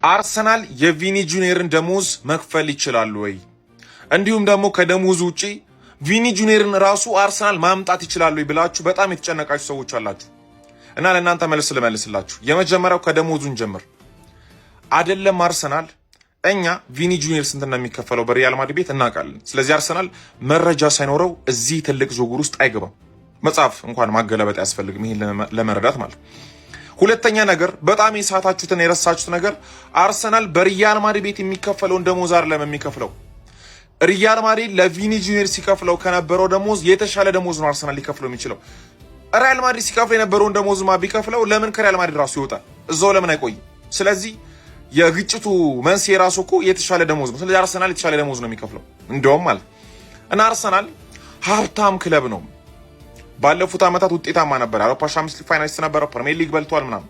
አርሰናል የቪኒ ጁኒየርን ደሞዝ መክፈል ይችላል ወይ? እንዲሁም ደግሞ ከደሞዝ ውጪ ቪኒ ጁኒየርን ራሱ አርሰናል ማምጣት ይችላል ወይ ብላችሁ በጣም የተጨነቃችሁ ሰዎች አላችሁ እና ለእናንተ መልስ ልመልስላችሁ። የመጀመሪያው ከደሞዙን ጀምር አይደለም አርሰናል እኛ ቪኒ ጁኒየር ስንት እንደሚከፈለው በሪያል ማድሪድ ቤት እናውቃለን። ስለዚህ አርሰናል መረጃ ሳይኖረው እዚህ ትልቅ ዝውውር ውስጥ አይገባም። መጽሐፍ እንኳን ማገለበጥ ያስፈልግም ይሄን ለመረዳት ማለት። ሁለተኛ ነገር በጣም የሳታችሁትና የረሳችሁት ነገር አርሰናል በሪያል ማድሪድ ቤት የሚከፈለውን ደሞዝ አይደለም የሚከፍለው። ሪያል ማድሪድ ለቪኒ ጁኒየር ሲከፍለው ከነበረው ደሞዝ የተሻለ ደሞዝ ነው አርሰናል ሊከፍለው የሚችለው። ሪያል ማድሪድ ሲከፍለው የነበረውን ደሞዝማ ቢከፍለው ለምን ከሪያል ማድሪድ ራሱ ይወጣል? እዛው ለምን አይቆይም? ስለዚህ የግጭቱ መንስኤ ራሱ እኮ የተሻለ ደሞዝ ነው። ስለዚህ አርሰናል የተሻለ ደሞዝ ነው የሚከፍለው እንደውም ማለት እና አርሰናል ሀብታም ክለብ ነው። ባለፉት ዓመታት ውጤታማ ነበር። የአውሮፓ ሻምፒዮንስ ሊግ ፋይናሊስት ነበር። ፕሪሚየር ሊግ በልቷል ምናምን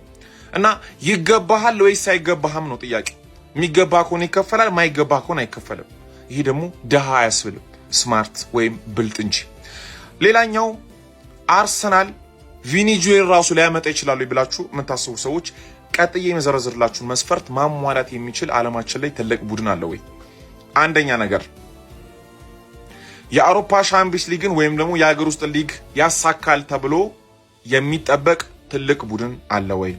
እና ይገባሃል ወይስ አይገባህም ነው ጥያቄ። የሚገባ ከሆነ ይከፈላል፣ ማይገባ ከሆነ አይከፈልም። ይሄ ደግሞ ደሃ አያስብልም፣ ስማርት ወይም ብልጥ እንጂ። ሌላኛው አርሰናል ቪኒ ጁኒየር ራሱ ሊያመጣ ይችላሉ ብላችሁ የምታስቡ ሰዎች ቀጥዬ የመዘረዝርላችሁን መስፈርት ማሟላት የሚችል ዓለማችን ላይ ትልቅ ቡድን አለ ወይ? አንደኛ ነገር የአውሮፓ ሻምፒዮንስ ሊግን ወይም ደግሞ የሀገር ውስጥ ሊግ ያሳካል ተብሎ የሚጠበቅ ትልቅ ቡድን አለ ወይ?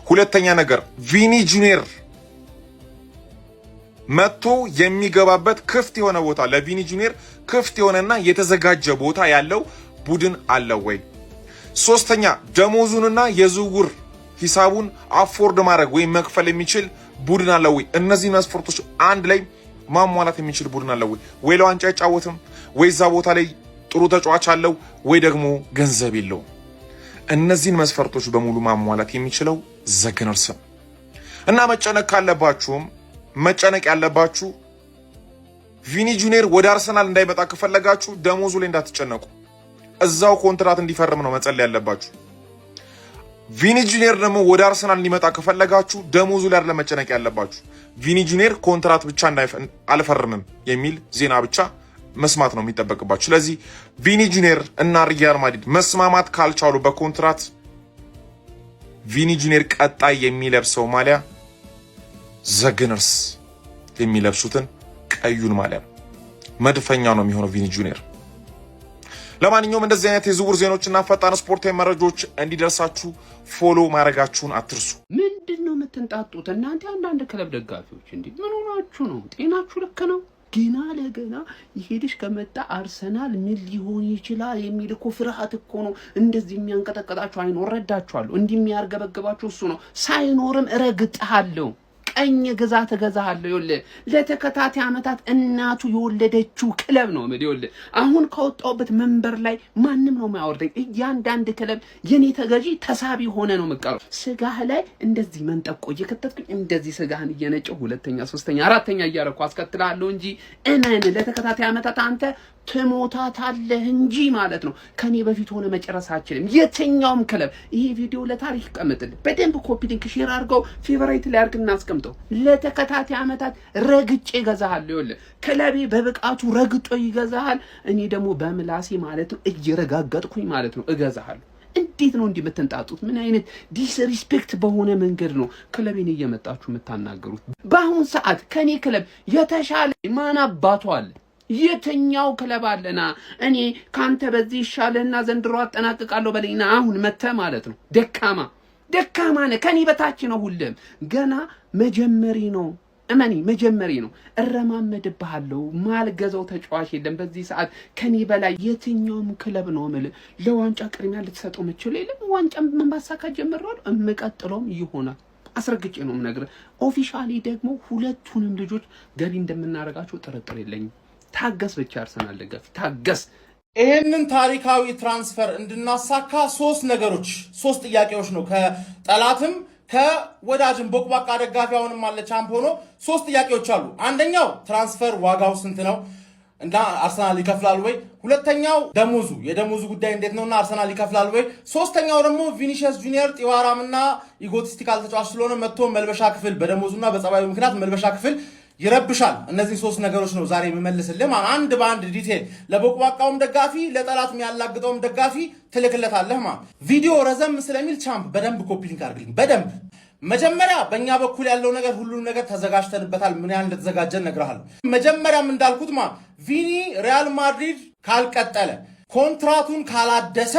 ሁለተኛ ነገር ቪኒ ጁኒየር መጥቶ የሚገባበት ክፍት የሆነ ቦታ ለቪኒ ጁኒየር ክፍት የሆነና የተዘጋጀ ቦታ ያለው ቡድን አለ ወይ? ሶስተኛ ደሞዙንና የዝውውር ሂሳቡን አፎርድ ማድረግ ወይም መክፈል የሚችል ቡድን አለ ወይ? እነዚህ መስፈርቶች አንድ ላይ ማሟላት የሚችል ቡድን አለ ወይ? ወይ ለዋንጫ አይጫወትም፣ ወይ እዛ ቦታ ላይ ጥሩ ተጫዋች አለው፣ ወይ ደግሞ ገንዘብ የለውም። እነዚህን መስፈርቶች በሙሉ ማሟላት የሚችለው ዘገነርስ ነው። እና መጨነቅ ያለባችሁ ቪኒ ጁኒየር ወደ አርሰናል እንዳይመጣ ከፈለጋችሁ ደሞዙ ላይ እንዳትጨነቁ፣ እዛው ኮንትራት እንዲፈርም ነው መጸለይ ያለባችሁ። ቪኒ ጁኒየር ደግሞ ወደ አርሰናል እንዲመጣ ከፈለጋችሁ ደሞዙ ላይ አይደለም መጨነቅ ያለባችሁ። ቪኒ ጁኒየር ኮንትራት ብቻ አልፈርምም የሚል ዜና ብቻ መስማት ነው የሚጠበቅባችሁ። ስለዚህ ቪኒ ጁኒየር እና ሪያል ማድሪድ መስማማት ካልቻሉ በኮንትራት ቪኒ ጁኒየር ቀጣይ የሚለብሰው ማሊያ ዘገነርስ የሚለብሱትን ቀዩን ማሊያ ነው። መድፈኛ ነው የሚሆነው ቪኒ ጁኒየር። ለማንኛውም እንደዚህ አይነት የዝውውር ዜናዎችና ፈጣን ስፖርታዊ መረጃዎች እንዲደርሳችሁ ፎሎ ማድረጋችሁን አትርሱ። ምንድነው የምትንጣጡት እናንተ አንዳንድ ክለብ ደጋፊዎች? እንዴ ምን ሆናችሁ ነው? ጤናችሁ ልክ ነው? ገና ለገና ይሄድሽ ከመጣ አርሰናል ምን ሊሆን ይችላል የሚል እኮ ፍርሃት እኮ ነው እንደዚህ የሚያንቀጠቀጣችሁ። አይኖር ረዳችኋለሁ። እንዲህ የሚያርገበግባችሁ እሱ ነው። ሳይኖርም እረግጥሃለሁ። ቀኝ ግዛት እገዛሃለሁ። ይኸውልህ ለተከታታይ ዓመታት እናቱ የወለደችው ክለብ ነው። ይኸውልህ አሁን ከወጣሁበት መንበር ላይ ማንም ነው የማያወርደኝ። እያንዳንድ ክለብ የኔ ተገዢ ተሳቢ ሆነ ነው የምቀረው። ስጋህ ላይ እንደዚህ መንጠቆ እየከተትኩኝ እንደዚህ ስጋህን እየነጨው ሁለተኛ፣ ሶስተኛ፣ አራተኛ እያረኩ አስከትላለሁ እንጂ እነን ለተከታታይ ዓመታት አንተ ትሞታታለህ እንጂ ማለት ነው። ከኔ በፊት ሆነ መጨረስ አችልም የትኛውም ክለብ። ይሄ ቪዲዮ ለታሪክ ቀምጥልህ። በደንብ ኮፒ ሊንክ ሼር አድርገው፣ ፌቨራይት ላይ አድርግና አስቀምጠው። ለተከታታይ ዓመታት ረግጬ እገዛሃለሁ። ይኸውልህ ክለቤ በብቃቱ ረግጦ ይገዛሃል። እኔ ደግሞ በምላሴ ማለት ነው እየረጋገጥኩኝ ማለት ነው እገዛሃለሁ። እንዴት ነው እንዲህ የምትንጣጡት? ምን አይነት ዲስሪስፔክት በሆነ መንገድ ነው ክለቤን እየመጣችሁ የምታናገሩት? በአሁን ሰዓት ከኔ ክለብ የተሻለ ማን አባቱ አለ? የትኛው ክለብ አለና? እኔ ካንተ በዚህ ይሻለና ዘንድሮ አጠናቅቃለሁ በለኝና አሁን መተ ማለት ነው። ደካማ ነህ። ከኔ በታች ነው። ሁሉም ገና መጀመሪ ነው። እመኒ መጀመሪ ነው። እረማመድብሃለሁ። ማልገዛው ተጫዋች የለም በዚህ ሰዓት ከኔ በላይ። የትኛውም ክለብ ነው ማለት ለዋንጫ ቅድሚያ ልትሰጠው የምችለው የለም። ዋንጫ ማሳካት ጀምረዋል። እምቀጥለውም ይሆናል። አስረግጬ ነው የምነግርህ። ኦፊሻሊ ደግሞ ሁለቱንም ልጆች ገቢ እንደምናረጋቸው ጥርጥር የለኝም። ታገስ ብቻ አርሰናል ደጋፊ ታገስ። ይሄንን ታሪካዊ ትራንስፈር እንድናሳካ ሶስት ጥያቄዎች ነው ከጠላትም ከወዳጅም ቦቅባቃ ደጋፊ አሁንም አለ ቻምፕ ሆኖ ሶስት ጥያቄዎች አሉ። አንደኛው ትራንስፈር ዋጋው ስንት ነው እና አርሰናል ይከፍላል ወይ? ሁለተኛው የደሞዙ ጉዳይ እንዴት ነውና አርሰናል ይከፍላል ወይ? ሶስተኛው ደግሞ ቪኒሺየስ ጁኒየር ጢዋራምና ኢጎቲስቲካል ተጫዋች ስለሆነ መጥቶ መልበሻ ክፍል በደሞዙና በጸባዩ ምክንያት መልበሻ ክፍል ይረብሻል። እነዚህ ሶስት ነገሮች ነው ዛሬ የምመልስልህ። አንድ በአንድ ዲቴል ለቦቅባቃውም ደጋፊ ለጠላት የሚያላግጠውም ደጋፊ ትልክለታለህ። ቪዲዮ ረዘም ስለሚል ቻምፕ በደንብ ኮፒ ሊንክ አድርግልኝ። በደንብ መጀመሪያ በእኛ በኩል ያለው ነገር ሁሉም ነገር ተዘጋጅተንበታል። ምን ያህል እንደተዘጋጀን እነግርሃለሁ። መጀመሪያም እንዳልኩት ቪኒ ሪያል ማድሪድ ካልቀጠለ ኮንትራቱን ካላደሰ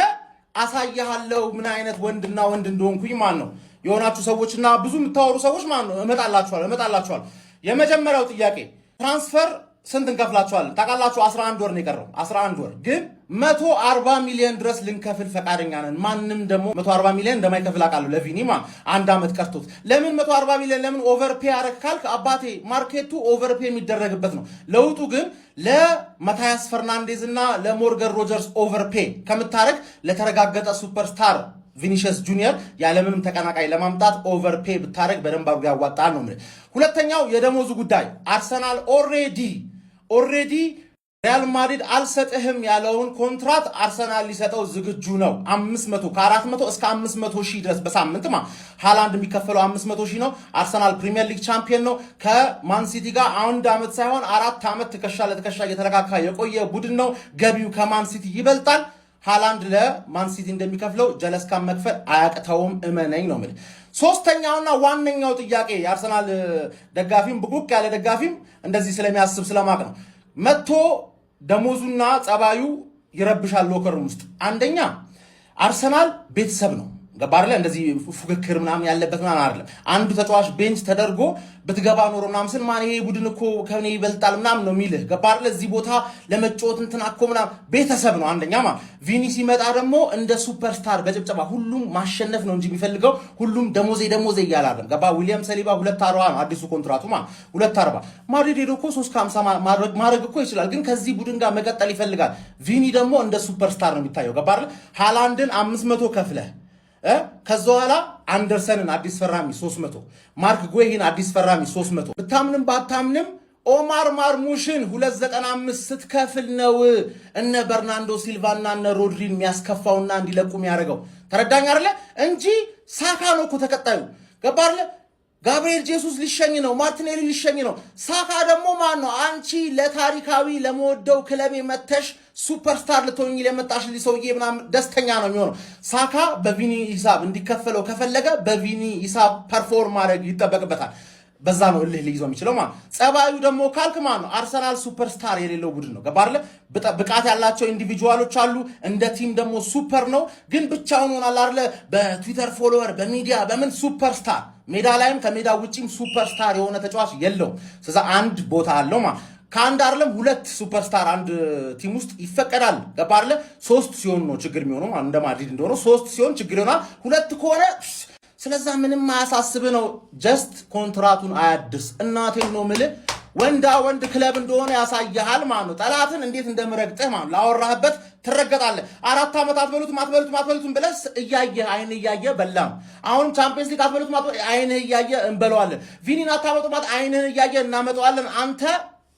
አሳያለሁ ምን አይነት ወንድና ወንድ እንደሆንኩኝ ነው የሆናችሁ ሰዎችና ብዙ የምታወሩ ሰዎች ነው እመጣላችኋል። የመጀመሪያው ጥያቄ ትራንስፈር ስንት እንከፍላችኋለን? ታውቃላችሁ 11 ወር ነው የቀረው። 11 ወር ግን 140 ሚሊዮን ድረስ ልንከፍል ፈቃደኛ ነን። ማንም ደግሞ 140 ሚሊዮን እንደማይከፍል አውቃለሁ ለቪኒ አንድ አመት ቀርቶት። ለምን 140 ሚሊዮን ለምን ኦቨርፔ አረክ ካልክ አባቴ ማርኬቱ ኦቨርፔ የሚደረግበት ነው። ለውጡ ግን ለማታያስ ፈርናንዴዝ እና ለሞርጋን ሮጀርስ ኦቨርፔ ከምታረክ ለተረጋገጠ ሱፐርስታር ቪኒሲየስ ጁኒየር ያለምንም ተቀናቃይ ለማምጣት ኦቨርፔ ብታረግ በደንብ አድርጎ ያዋጣል ነው ማለት። ሁለተኛው የደሞዙ ጉዳይ አርሰናል ኦሬዲ ሪያል ማድሪድ አልሰጥህም ያለውን ኮንትራት አርሰናል ሊሰጠው ዝግጁ ነው። 500 ከ400 እስከ 500 ሺህ ድረስ በሳምንት ሃላንድ የሚከፈለው 500 ሺህ ነው። አርሰናል ፕሪሚየር ሊግ ቻምፒየን ነው። ከማንሲቲ ጋር 1 ዓመት ሳይሆን 4 ዓመት ትከሻ ለትከሻ እየተለካካ የቆየ ቡድን ነው። ገቢው ከማንሲቲ ይበልጣል። ሃላንድ ለማንሲቲ እንደሚከፍለው ጀለስካን መክፈል አያቅተውም፣ እመነኝ ነው ማለት። ሶስተኛውና ዋነኛው ጥያቄ የአርሰናል ደጋፊም ብቁቅ ያለ ደጋፊም እንደዚህ ስለሚያስብ ስለማቅ ነው መጥቶ ደሞዙና ጸባዩ ይረብሻል ሎከሩም ውስጥ። አንደኛ አርሰናል ቤተሰብ ነው ገባርለ እንደዚህ ፉክክር ምናምን ያለበት ምናምን አይደለም። አንዱ ተጫዋች ቤንች ተደርጎ ብትገባ ኖሮ ምናምን ስን ማን ይሄ ቡድን እኮ ከኔ ይበልጣል ምናምን ነው የሚልህ ገባርለ። እዚህ ቦታ ለመጫወት እንትና እኮ ምናምን ቤተሰብ ነው አንደኛ ቪኒ ሲመጣ ደግሞ እንደ ሱፐርስታር በጭብጨባ ሁሉም ማሸነፍ ነው እንጂ የሚፈልገው ሁሉም ደሞዜ እያለ አይደለም ገባ። ዊሊያም ሰሊባ 240 ነው አዲሱ ኮንትራቱ 240። ማድሪድ ሄዶ እኮ 350 ማድረግ እኮ ይችላል፣ ግን ከዚህ ቡድን ጋር መቀጠል ይፈልጋል። ቪኒ ደግሞ እንደ ሱፐርስታር ነው የሚታየው ገባርለ። ሃላንድን 500 ከፍለህ ከዛ በኋላ አንደርሰንን አዲስ ፈራሚ 300 ማርክ ጎይን አዲስ ፈራሚ 300 ብታምንም ባታምንም ኦማር ማርሙሽን 295 ስትከፍል ነው እነ በርናንዶ ሲልቫና እነ ሮድሪን የሚያስከፋውና እንዲለቁ የሚያደርገው። ተረዳኝ አይደለ? እንጂ ሳካ ነው እኮ ተቀጣዩ ገባርለ። ጋብሪኤል ጄሱስ ሊሸኝ ነው፣ ማርቲኔሊ ሊሸኝ ነው። ሳካ ደግሞ ማን ነው? አንቺ ለታሪካዊ ለመወደው ክለቤ መተሽ ሱፐርስታር ልትሆኚ ለመጣሽልኝ ሰውዬ ምናምን ደስተኛ ነው የሚሆነው። ሳካ በቪኒ ሂሳብ እንዲከፈለው ከፈለገ በቪኒ ሂሳብ ፐርፎርም ማድረግ ይጠበቅበታል። በዛ ነው እልህ ሊይዘው የሚችለው ማለት። ጸባዩ ደግሞ ካልክ ማለት ነው አርሰናል ሱፐርስታር የሌለው ቡድን ነው ገባርለ። ብቃት ያላቸው ኢንዲቪጁዋሎች አሉ፣ እንደ ቲም ደግሞ ሱፐር ነው። ግን ብቻውን ሆናል አይደለ? በትዊተር ፎሎወር በሚዲያ በምን ሱፐርስታር ሜዳ ላይም ከሜዳ ውጪም ሱፐርስታር የሆነ ተጫዋች የለውም። ስለዚህ አንድ ቦታ አለው ማለት ከአንድ አይደለም 2 ሱፐርስታር አንድ ቲም ውስጥ ይፈቀዳል ገባርለ። 3 ሲሆን ነው ችግር የሚሆነው እንደ ማድሪድ እንደሆነ 3 ሲሆን ችግር ይሆናል። 2 ከሆነ ስለዛ ምንም ማያሳስብ ነው። ጀስት ኮንትራቱን አያድስ። እናቴን ነው የምልህ ወንድ ክለብ እንደሆነ ያሳያል ማለት ነው። ጠላትን እንዴት እንደምረግጥህ ማለት ላወራህበት ትረገጣለህ። 4 ዓመት አትበሉትም ብለህ አይን እያየ በላም። አሁንም ቻምፒየንስ ሊግ አትበሉት አይን እያየ እንበለዋለን። ቪኒን አታመጡት አይንህ እያየ እናመጣዋለን። አንተ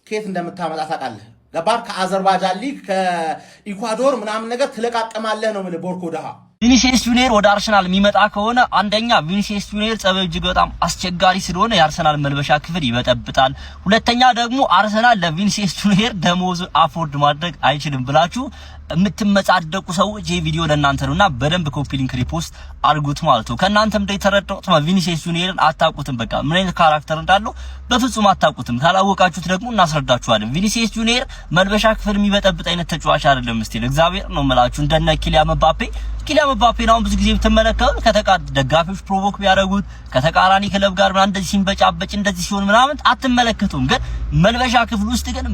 ከየት እንደምታመጣ ታውቃለህ ገባር። ከአዘርባይጃን ሊግ ከኢኳዶር ምናምን ነገር ትለቃቀማለህ ነው የምልህ ቦርኮ ደሃ። ቪኒሲየስ ጁኒየር ወደ አርሰናል የሚመጣ ከሆነ አንደኛ ቪኒሲየስ ጁኒየር ጸባዩ እጅግ በጣም አስቸጋሪ ስለሆነ የአርሰናል መልበሻ ክፍል ይበጠብጣል። ሁለተኛ ደግሞ አርሰናል ለቪኒሲየስ ጁኒየር ደሞዝ አፎርድ ማድረግ አይችልም ብላችሁ የምትመጻደቁ ሰዎች ይሄ ቪዲዮ ለእናንተ ነውና በደንብ ኮፒ ሊንክ ሪፖስት አድርጉት ማለት ነው። ከእናንተም እንደተረዳሁት ቪኒሲየስ ጁኒየርን አታውቁትም። በቃ ምን አይነት ካራክተር እንዳለው በፍጹም አታውቁትም። ካላወቃችሁት ደግሞ እናስረዳችኋለን። ቪኒሲየስ ጁኒየር መልበሻ ክፍል የሚበጠብጥ አይነት ተጫዋች አይደለም። እስቲ እግዚአብሔር ነው የምላችሁ። እንደነ ኪሊያን ምባፔን አሁን ብዙ ጊዜ ብትመለከቱ ደጋፊዎች ፕሮቮክ ቢያደርጉት ከተቃራኒ ክለብ ጋር እንደዚህ ሲንበጫበጭ እንደዚህ ሲሆን ምናምን አትመለከቱም። ግን መልበሻ ክፍል ውስጥ ግን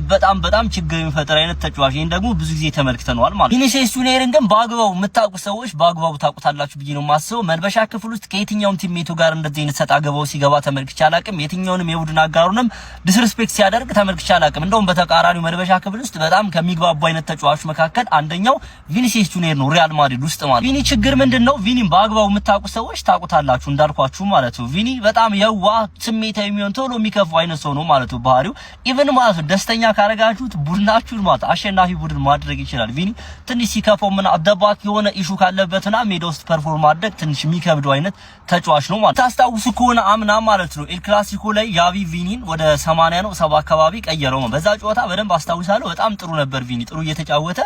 በጣም ችግር የሚፈጥር አይነት ተጫዋች ይሄን ደግሞ ብዙ ጊዜ ተመልክተናል ማለት። ቪኒሲየስ ጁኒየርን ግን በአግባቡ የምታውቁ ሰዎች በአግባቡ ታውቁታላችሁ ብዬ ነው የማስበው። መልበሻ ክፍል ውስጥ ከየትኛውም ቲሜቱ ጋር እንደዚህ አይነት ሰጣ ገባው ሲገባ ተመልክቼ አላውቅም። የትኛውንም የቡድን አጋሩንም ዲስሪስፔክት ሲያደርግ ተመልክቼ አላውቅም። እንደውም በተቃራኒው መልበሻ ክፍል ውስጥ በጣም ከሚግባቡ አይነት ተጫዋቾች መካከል አንደኛው ቪኒሲየስ ጁኒየር ነው ሪያል ማድሪድ ውስጥ ማለት። ቪኒ ችግር ምንድነው? ቪኒን በአግባቡ የምታውቁ ሰዎች ታውቁታላችሁ እንዳልኳችሁ ማለት ነው። ቪኒ በጣም የዋህ ስሜታዊ የሚሆን ቶሎ የሚከፋው አይነት ሰው ነው ማለት ነው ባህሪው። ኢቭን ማለት ነው ደስተኛ ካረጋችሁት ቡድናችሁን ማለት አሸናፊ ቡድን ማድረግ ይችላል ቪኒ። ትንሽ ሲከፈው ምን አደባክ የሆነ ኢሹ ካለበትና ሜዳ ውስጥ ፐርፎርም ማድረግ ትንሽ የሚከብደው አይነት ተጫዋች ነው ማለት ታስታውሱ ከሆነ አምና ማለት ነው ኤል ክላሲኮ ላይ ያቪ ቪኒን ወደ 80 ነው 70 አካባቢ ቀየረው። በዛ ጨዋታ በደንብ አስታውሳለሁ። በጣም ጥሩ ነበር ቪኒ ጥሩ እየተጫወተ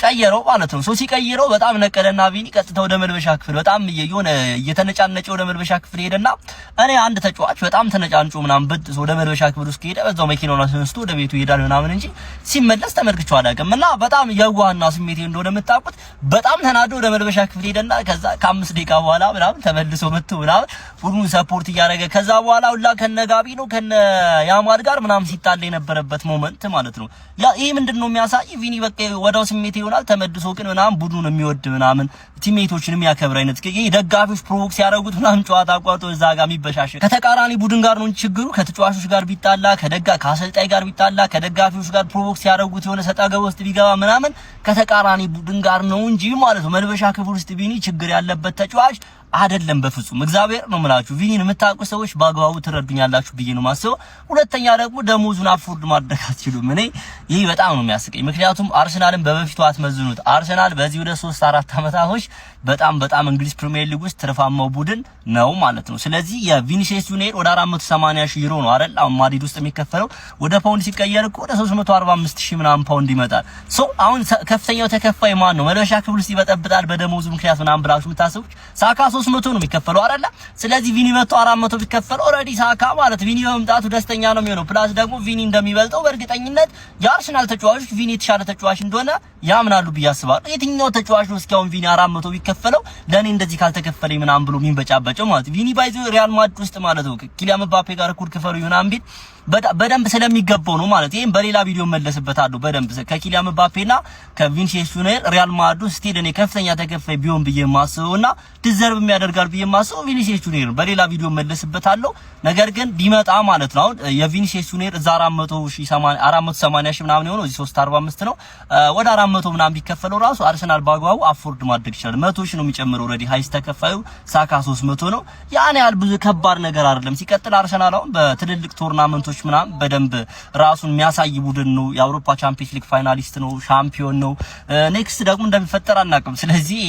ቀየረው ማለት ነው። ሲቀይረው በጣም ነቀለና ቪኒ ቀጥታ ወደ መልበሻ ክፍል በጣም የሆነ እየተነጫነጨ ወደ መልበሻ ክፍል ሄደና እኔ አንድ ተጫዋች በጣም ተነጫንጮ ምናምን በጥሶ ወደ መልበሻ ክፍል ውስጥ ሄደ በዛው መኪናውን አስነስቶ ወደ ቤቱ ይሄዳል ምናምን እንጂ ሲመለስ ተመልክቼው አላውቅም። እና በጣም የዋህና ስሜቴ እንደሆነ የምታውቁት በጣም ተናዶ ወደ መልበሻ ክፍል ሄደና ከዛ ከ5 ደቂቃ በኋላ ምናምን ተመልሶ መጥቶ ምናምን ቡድኑን ሰፖርት እያደረገ ከዛ በኋላ ሁላ ከነጋቢ ነው ከነ ያማል ጋር ምናምን ሲጣል የነበረበት ሞመንት ማለት ነው። ያ ይሄ ምንድነው የሚያሳይ ቪኒ በቃ ወዳው ስሜቴ ይሆናል ተመልሶ ግን ምናምን ቡድኑን የሚወድ ምናምን ቲሜቶችን የሚያከብር አይነት ይሄ ደጋፊዎች ፕሮቮክ ሲያደርጉት ምናምን ጨዋታ አቋርጦ እዛ ጋር የሚበሻሸቅ ከተቃራኒ ቡድን ጋር ነው ችግሩ። ከተጫዋቾች ጋር ቢጣላ ከአሰልጣኝ ጋር ቢጣላ ከደጋፊዎች ጋር ፕሮቮክ ሲያደርጉት የሆነ ሰጣ ገባ ውስጥ ቢገባ ምናምን ከተቃራኒ ቡድን ጋር ነው እንጂ ማለት ነው መልበሻ ክፍል ውስጥ ቪኒ ችግር ያለበት ተጫዋች አይደለም በፍጹም። እግዚአብሔር ነው የምላችሁ። ቪኒን የምታውቁ ሰዎች በአግባቡ ትረዱኛላችሁ ብዬ ነው ማስበው። ሁለተኛ ደግሞ ደሞዙን አፎርድ ማድረግ አትችሉም። እኔ ይሄ በጣም ነው የሚያስቀኝ። ምክንያቱም አርሰናልን በበፊቱ አትመዝኑት። አርሰናል በዚህ ወደ 3-4 አመታቶች በጣም እንግሊዝ ፕሪሚየር ሊግ ውስጥ ትርፋማው ቡድን ነው ማለት ነው። ስለዚህ የቪኒሲየስ ጁኒየር ወደ 480 ሺህ ዩሮ ነው አይደል አሁን ማድሪድ ውስጥ የሚከፈለው። ወደ ፓውንድ ሲቀየር እኮ ወደ 345 ሺህ ምናምን ፓውንድ ይመጣል። አሁን ከፍተኛው ተከፋይ ማን ነው? መልበሻ ክፍል ውስጥ ይበጠብጣል በደሞዙ ምክንያት ምናምን ብላችሁ የምታስቡት ሳካ 300 ነው የሚከፈለው አይደል? ስለዚህ ቪኒ መጥቶ 400 ቢከፈለው ኦሬዲ ሳካ ማለት ቪኒ በመምጣቱ ደስተኛ ነው የሚሆነው። ፕላስ ደግሞ ቪኒ እንደሚበልጠው በእርግጠኝነት የአርሰናል ተጫዋቾች ቪኒ የተሻለ ተጫዋች እንደሆነ ያምናሉ ብዬ አስባለሁ። የትኛው ተጫዋች ነው እስካሁን ቪኒ 400 ቢከፈለው ለኔ እንደዚህ ካልተከፈለኝ ምናምን ብሎ የሚንበጫበጨው ማለት ቪኒ ባይዞ ሪያል ማድሪድ ውስጥ ማለት ነው ኪሊያን ምባፔ ጋር እኩል ክፈሉ ምናምን ቢል በደንብ ስለሚገባው ነው ማለት ይሄን በሌላ ቪዲዮ መለስበታለሁ። በደንብ ከኪሊያን ምባፔና ከቪኒሲየስ ጁኒየር ሪያል ማድሪድ ስቴድ እኔ ከፍተኛ ተከፋይ ቢሆን ብዬ ማስበውና ዲዘርቭ የሚያደርጋል ብዬ ማስበው ቪኒሲየስ ጁኒየር በሌላ ቪዲዮ መለስበታለሁ። ነገር ግን ቢመጣ ማለት ነው አሁን የቪኒሲየስ ጁኒየር እዛ 480 ሺህ ምናምን የሆነው እዚህ 345 ነው ወደ 400 ምናምን ቢከፈለው ራሱ አርሰናል ባግባቡ አፎርድ ማድረግ ይችላል። 100 ሺህ ነው የሚጨምረው ኦሬዲ ሃይስ ተከፋዩ ሳካ 300 ነው። ያን ያህል ብዙ ከባድ ነገር አይደለም። ሲቀጥል አርሰናል አሁን በትልልቅ ቶርናመንቶች ምናምን በደንብ ራሱን የሚያሳይ ቡድን ነው። የአውሮፓ ቻምፒየንስ ሊግ ፋይናሊስት ነው፣ ሻምፒዮን ነው። ኔክስት ደግሞ እንደሚፈጠር አናውቅም። ስለዚህ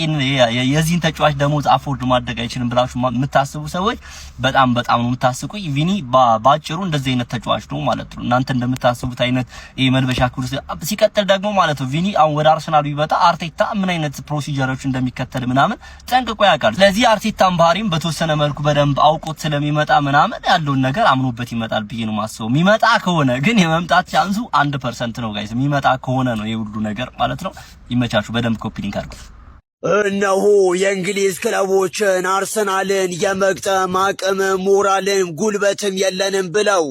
የዚህን ተጫዋች ደሞዝ አፎርድ ማድረግ አይችልም ብላችሁ የምታስቡ ሰዎች በጣም ነው የምታስቁኝ። ቪኒ ባጭሩ እንደዚህ አይነት ተጫዋች ነው ማለት ነው። እናንተ እንደምታስቡት አይነት መልበሻ ክፍል ሲቀጥል ደግሞ ማለት ነው ቪኒ አሁን ወደ አርሰናል ቢመጣ አርቴታ ምን አይነት ፕሮሲጀሮች እንደሚከተል ምናምን ጠንቅቆ ያውቃል። ስለዚህ አርቴታን ባህሪም በተወሰነ መልኩ በደንብ አውቆት ስለሚመጣ ምናምን ያለውን ነገር አምኖበት ይመጣል ብዬ ነው ማስበው። የሚመጣ ከሆነ ግን የመምጣት ቻንሱ 1% ነው ጋይስ። የሚመጣ ከሆነ ነው የሁሉ ነገር ማለት ነው። ይመቻችሁ። በደንብ ኮፒ ሊንክ አድርጉ። እነሆ የእንግሊዝ ክለቦችን አርሰናልን የመግጠም አቅም ሞራልም ጉልበትም የለንም ብለው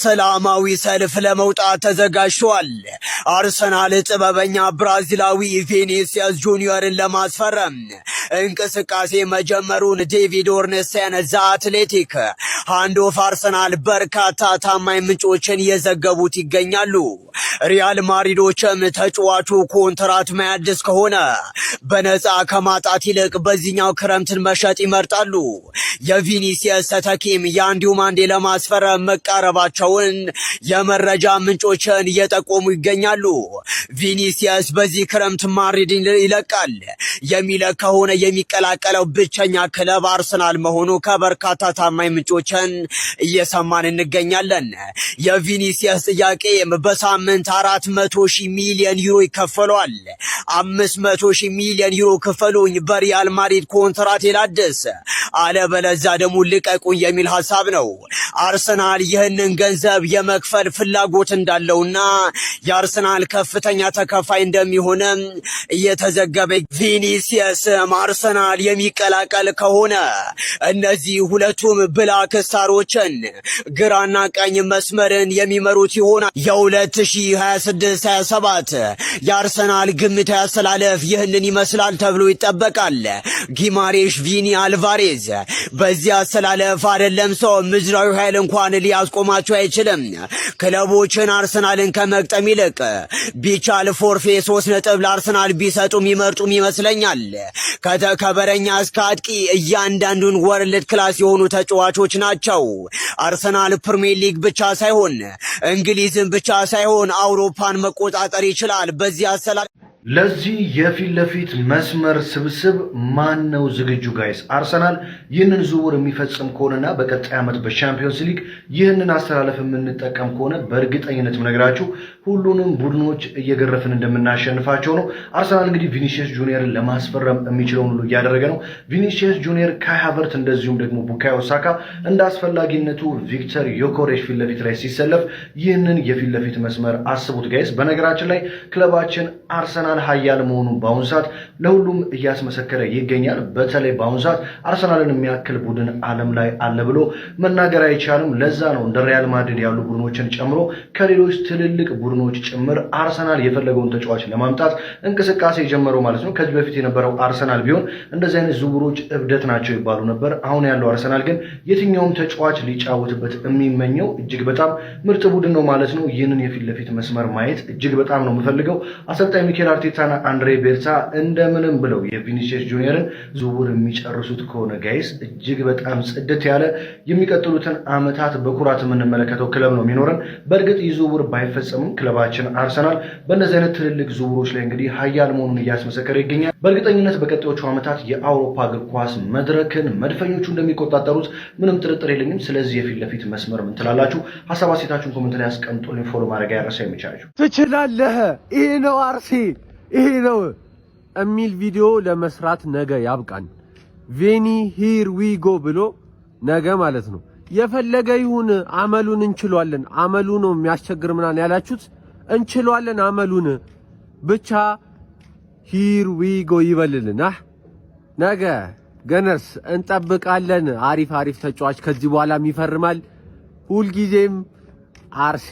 ሰላማዊ ሰልፍ ለመውጣት ተዘጋጅቷል። አርሰናል ጥበበኛ ብራዚላዊ ቪኒሲየስ ጁኒየርን ለማስፈረም እንቅስቃሴ መጀመሩን ዴቪድ ኦርንስቴን ዘ አትሌቲክ ሃንድ ኦፍ አርሰናል በርካታ ታማኝ ምንጮችን እየዘገቡት ይገኛሉ። ሪያል ማድሪዶችም ተጫዋቹ ኮንትራት ማያድስ ከሆነ በነፃ ከማጣት ይልቅ በዚህኛው ክረምትን መሸጥ ይመርጣሉ። የቪኒሲየስ ተተኪም የአንዲው ማንዴ ለማስፈረም መቃረባቸውን የመረጃ ምንጮችን እየጠቆሙ ይገኛሉ። ቪኒሲየስ በዚህ ክረምት ማድሪድን ይለቃል። የሚለቅ ከሆነ የሚቀላቀለው ብቸኛ ክለብ አርሰናል መሆኑ ከበርካታ ታማኝ ምንጮችን እየሰማን እንገኛለን። የቪኒሲየስ ጥያቄም በሳምንት 400 ሚሊዮን ዩሮ ይከፈሏል። 500 ሚሊዮን ዩሮ ክፈሉኝ፣ በሪያል ማድሪድ ኮንትራት ይላደስ፣ አለበለዚያ ደግሞ ልቀቁኝ የሚል ሐሳብ ነው። አርሰናል ይህንን ገንዘብ የመክፈል ፍላጎት እንዳለውና የአርሰናል ከፍተኛ ተከፋይ እንደሚሆነ እየተዘገበ ቪኒሲየስ አርሰናል የሚቀላቀል ከሆነ እነዚህ ሁለቱም ብላክ ስታሮችን ግራና ቀኝ መስመርን የሚመሩት ይሆናል። የ2026-27 የአርሰናል ግምታዊ አሰላለፍ ይህንን ይመስላል ተብሎ ይጠበቃል። ጊማሬሽ፣ ቪኒ፣ አልቫሬዝ በዚህ አሰላለፍ አይደለም ሰው ምድራዊ ኃይል እንኳን ሊያስቆማቸው አይችልም። ክለቦችን አርሰናልን ከመግጠም ይልቅ ቢቻል ፎርፌ 3 ነጥብ ለአርሰናል ቢሰጡም ይመርጡም ይመስለኛል። ከበረኛ እስከ አጥቂ እያንዳንዱን ወርልድ ክላስ የሆኑ ተጫዋቾች ናቸው። አርሰናል ፕሪሚየር ሊግ ብቻ ሳይሆን እንግሊዝን ብቻ ሳይሆን አውሮፓን መቆጣጠር ይችላል። በዚህ አሰላለፍ ለዚህ የፊት ለፊት መስመር ስብስብ ማን ነው ዝግጁ ጋይስ? አርሰናል ይህንን ዝውውር የሚፈጽም ከሆነና በቀጣይ ዓመት በቻምፒዮንስ ሊግ ይህንን አስተላለፍ የምንጠቀም ከሆነ በእርግጠኝነት ምነግራችሁ ሁሉንም ቡድኖች እየገረፍን እንደምናሸንፋቸው ነው። አርሰናል እንግዲህ ቪኒሲየስ ጁኒየርን ለማስፈረም የሚችለውን ሁሉ እያደረገ ነው። ቪኒሲየስ ጁኒየር፣ ካይ ሃቨርት እንደዚሁም ደግሞ ቡካዮ ሳካ እንደ አስፈላጊነቱ ቪክተር ዮኬሬሽ ፊት ለፊት ላይ ሲሰለፍ ይህንን የፊት ለፊት መስመር አስቡት ጋይስ። በነገራችን ላይ ክለባችን አርሰናል ሀያል መሆኑን በአሁኑ ሰዓት ለሁሉም እያስመሰከረ ይገኛል። በተለይ በአሁኑ ሰዓት አርሰናልን የሚያክል ቡድን ዓለም ላይ አለ ብሎ መናገር አይቻልም። ለዛ ነው እንደ ሪያል ማድሪድ ያሉ ቡድኖችን ጨምሮ ከሌሎች ትልልቅ ቡድኖች ጭምር አርሰናል የፈለገውን ተጫዋች ለማምጣት እንቅስቃሴ የጀመረው ማለት ነው። ከዚህ በፊት የነበረው አርሰናል ቢሆን እንደዚህ አይነት ዝውውሮች እብደት ናቸው ይባሉ ነበር። አሁን ያለው አርሰናል ግን የትኛውም ተጫዋች ሊጫወትበት የሚመኘው እጅግ በጣም ምርጥ ቡድን ነው ማለት ነው። ይህንን የፊት ለፊት መስመር ማየት እጅግ በጣም ነው የምፈልገው። አሰልጣኝ ሚኬል አርቴታና አንድሬ ቤርታ እንደምንም ብለው የቪኒሲየስ ጁኒየርን ዝውውር የሚጨርሱት ከሆነ ጋይስ እጅግ በጣም ጽድት ያለ የሚቀጥሉትን ዓመታት በኩራት የምንመለከተው ክለብ ነው የሚኖረን። በእርግጥ ይህ ዝውውር ባይፈጸምም ክለባችን አርሰናል በእነዚህ አይነት ትልልቅ ዝውውሮች ላይ እንግዲህ ሀያል መሆኑን እያስመሰከረ ይገኛል። በእርግጠኝነት በቀጣዮቹ ዓመታት የአውሮፓ እግር ኳስ መድረክን መድፈኞቹ እንደሚቆጣጠሩት ምንም ጥርጥር የለኝም። ስለዚህ የፊት ለፊት መስመር ምን ትላላችሁ? ሀሳብ አስተያየታችሁን ኮሜንት ላይ አስቀምጡልኝ። ፎሎ ማድረግ አይረሳ። የሚቻላችሁ ትችላለህ፣ ይሄ ነው አርሴ፣ ይሄ ነው የሚል ቪዲዮ ለመስራት ነገ ያብቃን። ቬኒ ሂር ዊ ጎ ብሎ ነገ ማለት ነው። የፈለገ ይሁን አመሉን እንችሏለን። አመሉ ነው የሚያስቸግር ምናምን ያላችሁት እንችሏለን። አመሉን ብቻ ሂር ዊ ጎ ይበልልን። ነገ ገነርስ እንጠብቃለን። አሪፍ ተጫዋች ከዚህ በኋላም ይፈርማል። ሁልጊዜም አርሴ